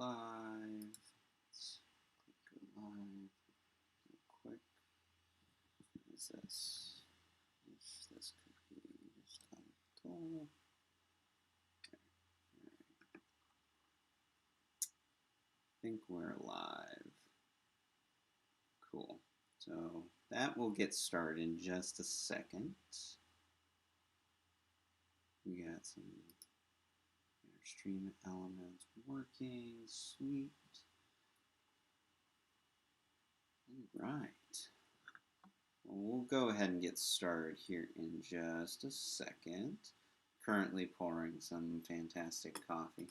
live. Let's click go live real quick. What is this? This could be just on the tool. I think we're live. Cool. So that will get started in just a second. We got some stream elements working. Sweet. All right. Well, we'll go ahead and get started here in just a second. Currently pouring some fantastic coffee.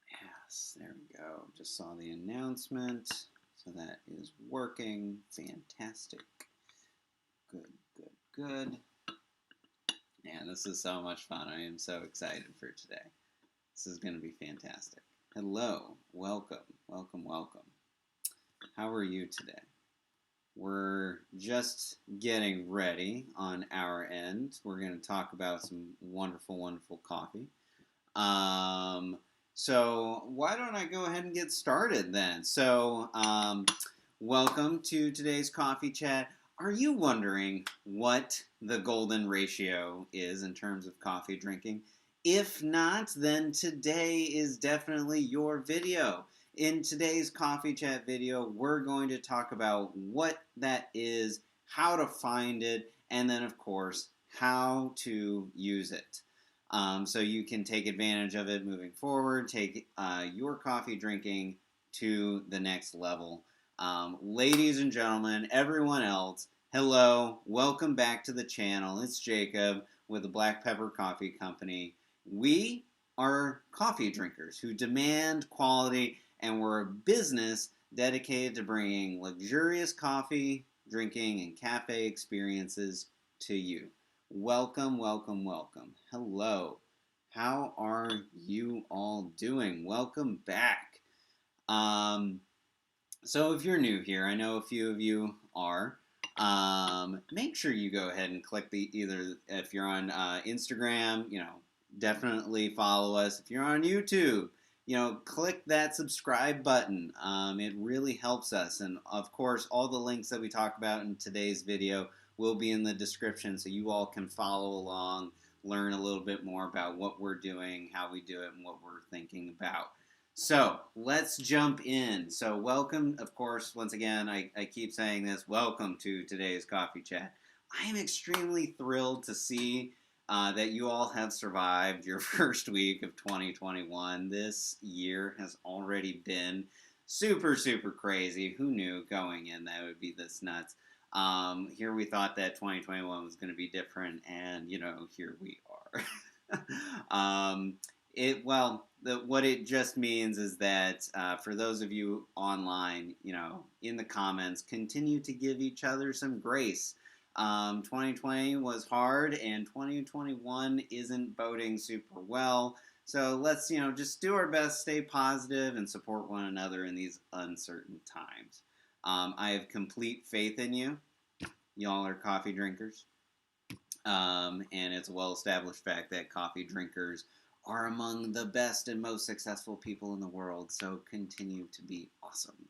Yes, there we go. Just saw the announcement. So that is working. Fantastic. Good, good, good. Man, this is so much fun. I am so excited for today. This is going to be fantastic. Hello. Welcome. Welcome, welcome. How are you today? We're just getting ready on our end. We're going to talk about some wonderful, wonderful coffee. So why don't I go ahead and get started then? So welcome to today's coffee chat. Are you wondering what the golden ratio is in terms of coffee drinking? If not, then today is definitely your video. In today's coffee chat video, we're going to talk about what that is, how to find it, and then, of course, how to use it. So you can take advantage of it moving forward, take your coffee drinking to the next level. Ladies and gentlemen, everyone else, hello, welcome back to the channel. It's Jacob with the Black Pepper Coffee Company. We are coffee drinkers who demand quality, and we're a business dedicated to bringing luxurious coffee, drinking, and cafe experiences to you. Welcome, welcome, welcome. Hello. How are you all doing? Welcome back. So if you're new here, I know a few of you are, make sure you go ahead and click either if you're on Instagram, definitely follow us. If you're on YouTube, click that subscribe button. It really helps us. And of course, all the links that we talk about in today's video will be in the description so you all can follow along, learn a little bit more about what we're doing, how we do it, and what we're thinking about. So let's jump in. So welcome, of course, once again, I keep saying this, welcome to today's coffee chat. I am extremely thrilled to see that you all have survived your first week of 2021. This year has already been super, super crazy. Who knew going in that it would be this nuts? Here we thought that 2021 was going to be different, and, here we are. What it just means is that for those of you online, in the comments, continue to give each other some grace. 2020 was hard, and 2021 isn't boding super well. So let's, just do our best, stay positive, and support one another in these uncertain times. I have complete faith in you. Y'all are coffee drinkers. And it's a well-established fact that coffee drinkers are among the best and most successful people in the world. So continue to be awesome.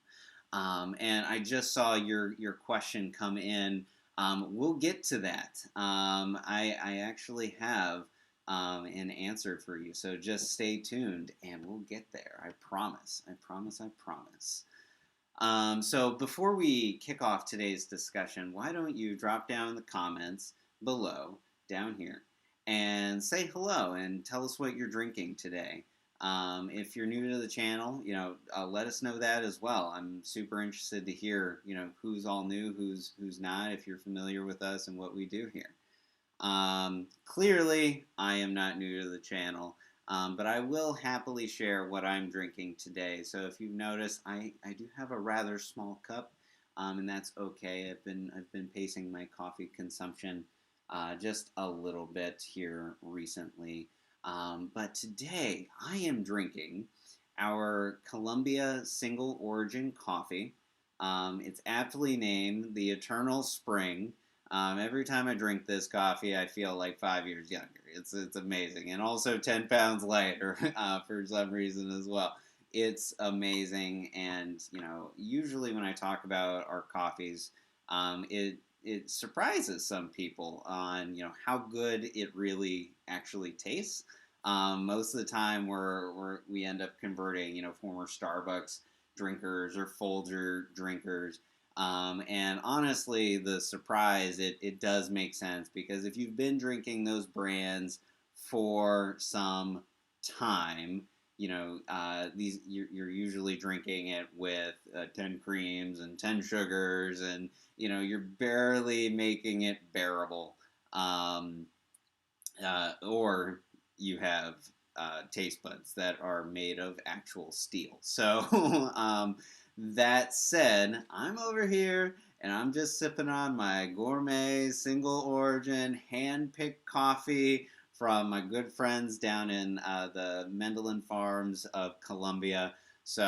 And I just saw your question come in. We'll get to that. I actually have an answer for you. So just stay tuned and we'll get there. I promise. I promise. I promise. So before we kick off today's discussion, why don't you drop down in the comments below, down here, and say hello and tell us what you're drinking today. If you're new to the channel, let us know that as well. I'm super interested to hear, who's all new, who's not, if you're familiar with us and what we do here. Clearly, I am not new to the channel. But I will happily share what I'm drinking today. So if you've noticed, I do have a rather small cup, and that's okay. I've been pacing my coffee consumption just a little bit here recently. But today I am drinking our Colombia Single Origin Coffee. It's aptly named the Eternal Spring. Every time I drink this coffee, I feel like 5 years younger. It's amazing, and also 10 pounds lighter for some reason as well. It's amazing, and usually when I talk about our coffees, it surprises some people on how good it really actually tastes. Most of the time, we end up converting former Starbucks drinkers or Folger drinkers. And honestly, the surprise, it does make sense because if you've been drinking those brands for some time, you're usually drinking it with 10 creams and 10 sugars, and you're barely making it bearable. Or you have taste buds that are made of actual steel. So, that said, I'm over here and I'm just sipping on my gourmet single origin hand picked coffee from my good friends down in the Mendelin Farms of Colombia. So,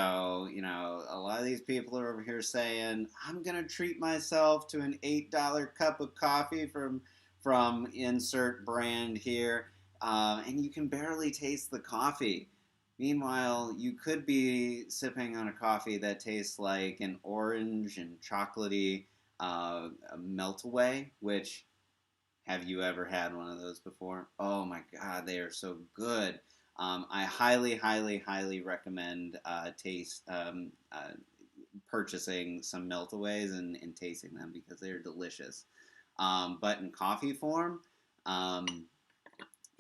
a lot of these people are over here saying, I'm going to treat myself to an $8 cup of coffee from insert brand here, and you can barely taste the coffee. Meanwhile, you could be sipping on a coffee that tastes like an orange and chocolatey melt away, which, have you ever had one of those before? Oh my god, they are so good. I highly, highly, highly recommend purchasing some meltaways and tasting them because they are delicious. But in coffee form, um,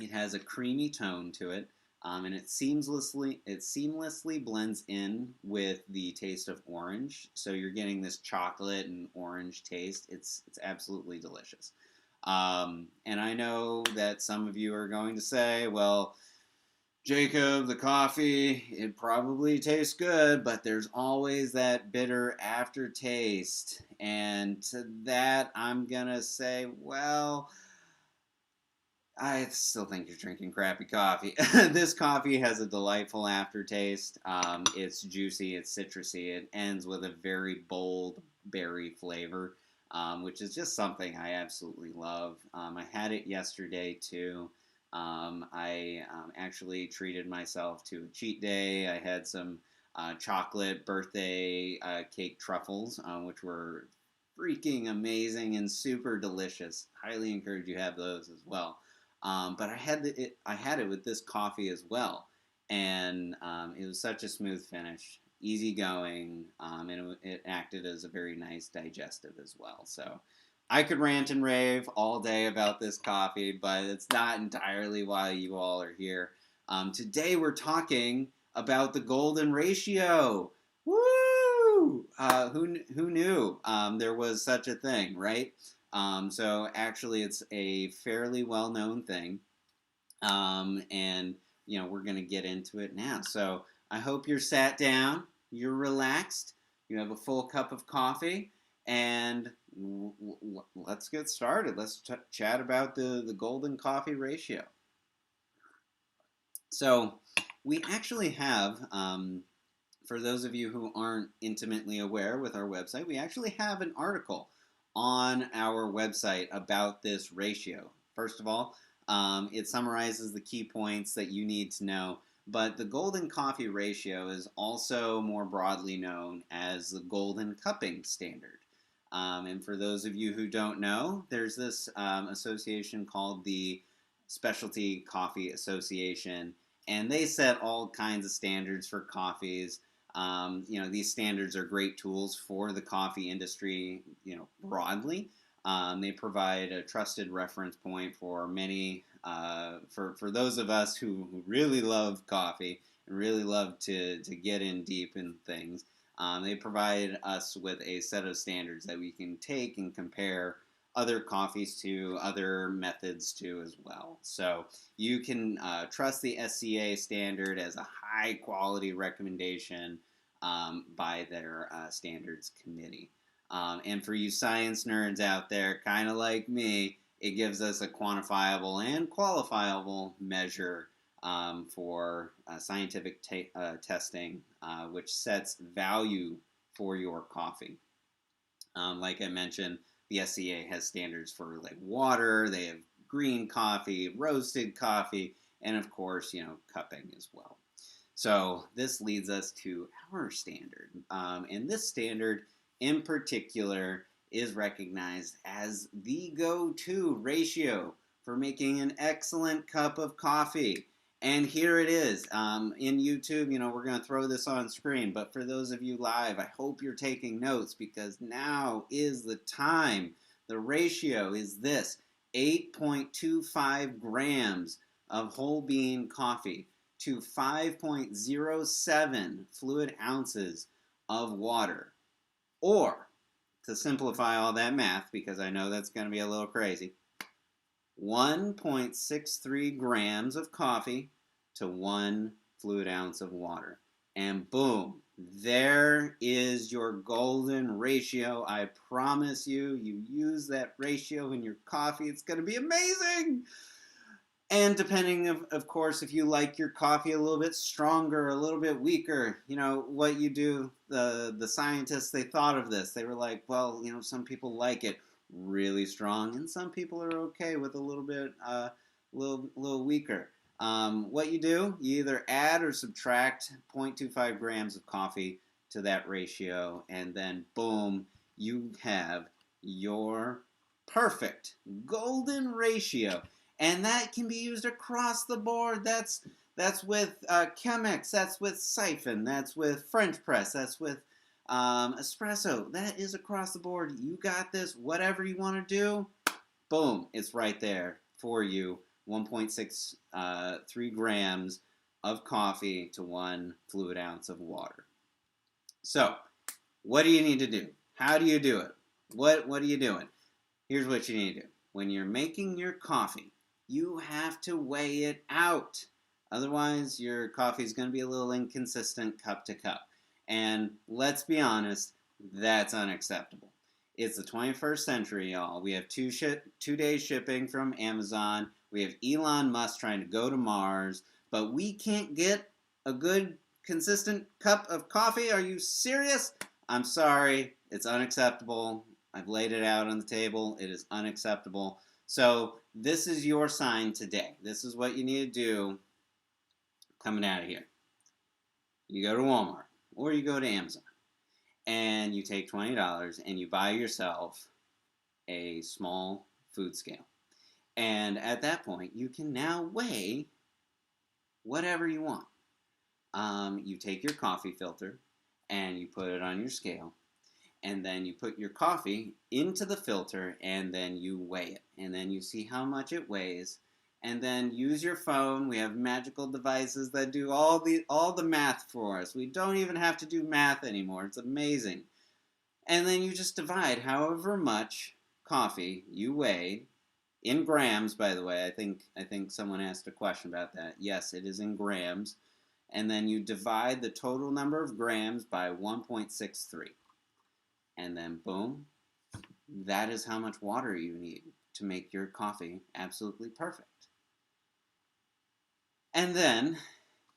it has a creamy tone to it, and it seamlessly blends in with the taste of orange. So you're getting this chocolate and orange taste. It's absolutely delicious. And I know that some of you are going to say, well, Jacob, the coffee, it probably tastes good, but there's always that bitter aftertaste. And to that, I'm going to say, well, I still think you're drinking crappy coffee. This coffee has a delightful aftertaste. It's juicy, it's citrusy, it ends with a very bold berry flavor, which is just something I absolutely love. I had it yesterday too. I actually treated myself to a cheat day. I had some chocolate birthday cake truffles, which were freaking amazing and super delicious. Highly encourage you have those as well. But I had it with this coffee as well, and it was such a smooth finish, easy going, and it acted as a very nice digestive as well. So I could rant and rave all day about this coffee, but it's not entirely why you all are here. Today we're talking about the golden ratio. Woo! Who knew there was such a thing, right? So actually, it's a fairly well-known thing, and we're going to get into it now. So I hope you're sat down, you're relaxed, you have a full cup of coffee, and let's get started. Let's chat about the golden coffee ratio. So we actually have. For those of you who aren't intimately aware with our website, we actually have an article on our website about this ratio. First of all, it summarizes the key points that you need to know, but the golden coffee ratio is also more broadly known as the golden cupping standard. And for those of you who don't know, there's this association called the Specialty Coffee Association, and they set all kinds of standards for coffees. These standards are great tools for the coffee industry, broadly. They provide a trusted reference point for many, for those of us who really love coffee and really love to get in deep in things. They provide us with a set of standards that we can take and compare other coffees to, other methods to as well. So you can trust the SCA standard as a high quality recommendation by their standards committee. And for you science nerds out there, kind of like me, it gives us a quantifiable and qualifiable measure for scientific testing, which sets value for your coffee. Like I mentioned, the SCA has standards for like water, they have green coffee, roasted coffee, and of course, cupping as well. So this leads us to our standard. And this standard in particular is recognized as the go-to ratio for making an excellent cup of coffee. And here it is. In YouTube, we're going to throw this on screen. But for those of you live, I hope you're taking notes because now is the time. The ratio is this: 8.25 grams of whole bean coffee to 5.07 fluid ounces of water. Or, to simplify all that math, because I know that's going to be a little crazy, 1.63 grams of coffee to 1 fluid ounce of water. And boom, there is your golden ratio. I promise you, you use that ratio in your coffee, it's going to be amazing. And depending, of course, if you like your coffee a little bit stronger, a little bit weaker, what you do, the scientists, they thought of this. They were like, well, some people like it really strong, and some people are okay with a little bit, little weaker. What you do, you either add or subtract 0.25 grams of coffee to that ratio, and then boom, you have your perfect golden ratio. And that can be used across the board. That's with Chemex, that's with Siphon, that's with French press, that's with espresso. That is across the board. You got this. Whatever you want to do, boom, it's right there for you. 1.63 grams of coffee to 1 fluid ounce of water. So, what do you need to do? How do you do it? What are you doing? Here's what you need to do. When you're making your coffee, you have to weigh it out. Otherwise, your coffee is going to be a little inconsistent cup to cup. And let's be honest, that's unacceptable. It's the 21st century, y'all. We have 2-day shipping from Amazon. We have Elon Musk trying to go to Mars. But we can't get a good, consistent cup of coffee? Are you serious? I'm sorry. It's unacceptable. I've laid it out on the table. It is unacceptable. So this is your sign today. This is what you need to do coming out of here. You go to Walmart or you go to Amazon and you take $20 and you buy yourself a small food scale. And at that point, you can now weigh whatever you want. You take your coffee filter and you put it on your scale. And then you put your coffee into the filter and then you weigh it. And then you see how much it weighs. And then use your phone. We have magical devices that do all the math for us. We don't even have to do math anymore. It's amazing. And then you just divide however much coffee you weigh in grams, by the way. I think someone asked a question about that. Yes, it is in grams. And then you divide the total number of grams by 1.63. And then boom, that is how much water you need to make your coffee absolutely perfect. And then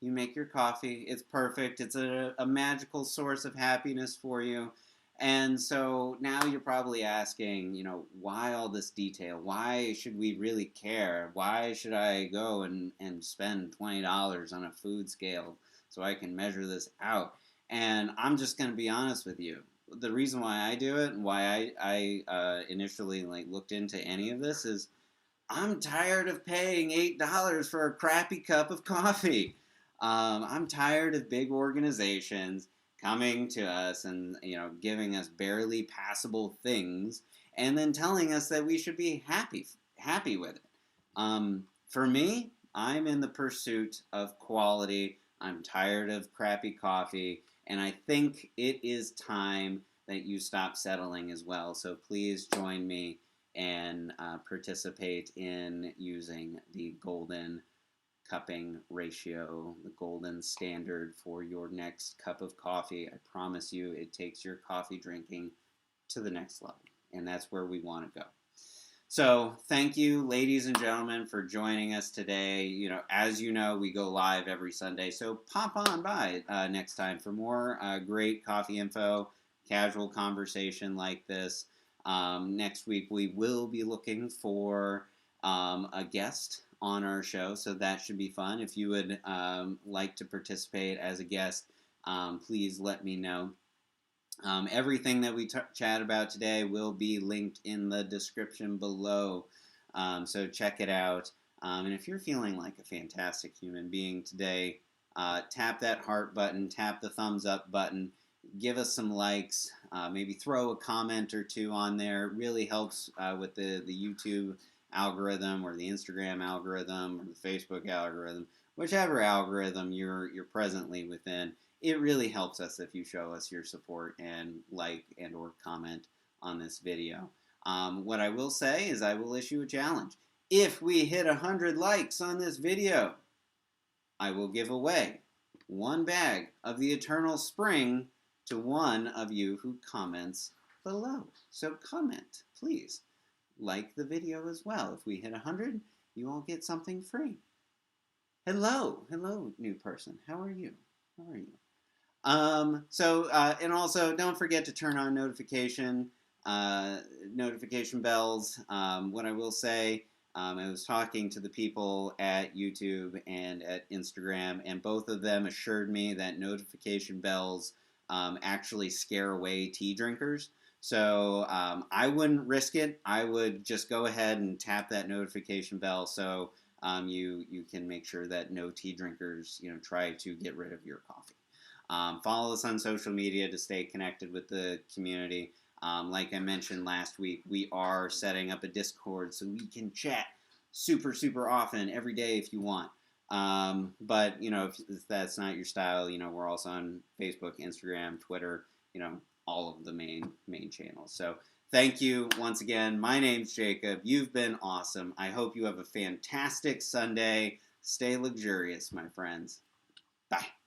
you make your coffee. It's perfect. It's a magical source of happiness for you. And so now you're probably asking, why all this detail? Why should we really care? Why should I go and spend $20 on a food scale so I can measure this out? And I'm just going to be honest with you. The reason why I do it and why I initially looked into any of this is I'm tired of paying $8 for a crappy cup of coffee. I'm tired of big organizations coming to us and giving us barely passable things and then telling us that we should be happy with it. For me, I'm in the pursuit of quality. I'm tired of crappy coffee. And I think it is time that you stop settling as well. So please join me and participate in using the golden cupping ratio, the golden standard for your next cup of coffee. I promise you it takes your coffee drinking to the next level. And that's where we want to go. So thank you, ladies and gentlemen, for joining us today. As you know, we go live every Sunday, so pop on by next time for more great coffee info, casual conversation like this. Next week we will be looking for a guest on our show, so that should be fun. If you would like to participate as a guest, please let me know. Everything that we chat about today will be linked in the description below, so check it out. And if you're feeling like a fantastic human being today, tap that heart button, tap the thumbs up button, give us some likes, maybe throw a comment or two on there. It really helps with the YouTube algorithm or the Instagram algorithm or the Facebook algorithm, whichever algorithm you're presently within. It really helps us if you show us your support and like and or comment on this video. What I will say is I will issue a challenge. If we hit 100 likes on this video, I will give away one bag of the Eternal Spring to one of you who comments below. So comment, please. Like the video as well. If we hit 100, you all get something free. Hello, new person. How are you? How are you? And also don't forget to turn on notification bells. What I will say, I was talking to the people at YouTube and at Instagram, and both of them assured me that notification bells actually scare away tea drinkers. So I wouldn't risk it. I would just go ahead and tap that notification bell so you can make sure that no tea drinkers try to get rid of your coffee. Follow us on social media to stay connected with the community. Like I mentioned last week, we are setting up a Discord so we can chat super often every day if you want. But if that's not your style, we're also on Facebook, Instagram, Twitter, all of the main channels. So thank you once again. My name's Jacob. You've been awesome. I hope you have a fantastic Sunday. Stay luxurious, my friends. Bye.